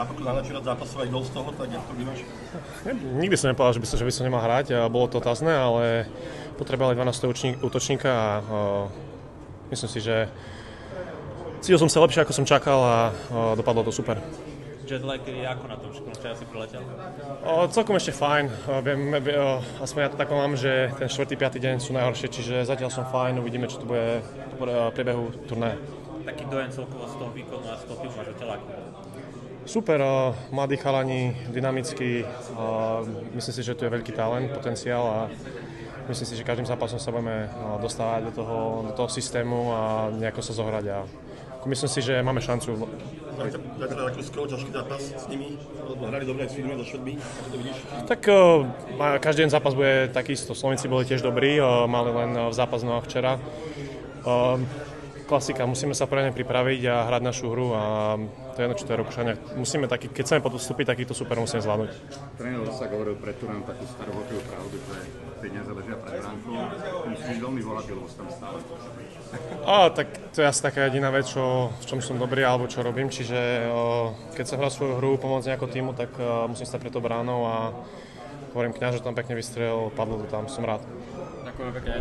napokon najlepší rád zápasov aj gol z toho, tak jak to vnímaš? Nikdy som nepovedal, že by som nemal hrať, bolo to otázne, ale potrebovali 12. útočníka a myslím si, že cítil som sa lepšie, ako som čakal a dopadlo to super. Jetlag je ako na tom, včera si priletel? Celkom ešte fajn. Aspoň ja to tak mám, že ten 4. 5. deň sú najhoršie, čiže zatiaľ som fajn, uvidíme, čo to bude v priebehu turnaja. Taký dojem celkovo z toho výkonu a z toho týmu máš odtiaľ ako? Super, mladí chalani, dynamickí, myslím si, že tu je veľký talent, potenciál a myslím si, že každým zápasom sa budeme dostávať do toho systému a nejako sa zohrať a myslím si, že máme šancu. Taký skoro ťažký zápas s nimi, hrali dobre aj s Fidmi do šedby, ako to vidíš? Tak každý deň zápas bude takisto, Slovenci boli tiež dobrí, mali len v zápas včera. Klasika, musíme sa pre ne pripraviť a hrať našu hru a to je jedno, čo to je Rokušania. Musíme keď chceme postúpiť, takýto super musíme zvládnuť. Tréner Rosak hovoril pred turnajem takú starovekovú pravdu, že peniaze ležia pred bránkou. Musíš byť veľmi voľatilosť tam stále. Tak to je asi taká jediná vec, v čom som dobrý alebo čo robím, čiže keď sa hrá svoju hru, pomôcť nejakého týmu, tak musím stať pred to bránou a hovorím, Kňažo tam pekne vystrel, padlo to tam, som rád. Ďakujem pekne.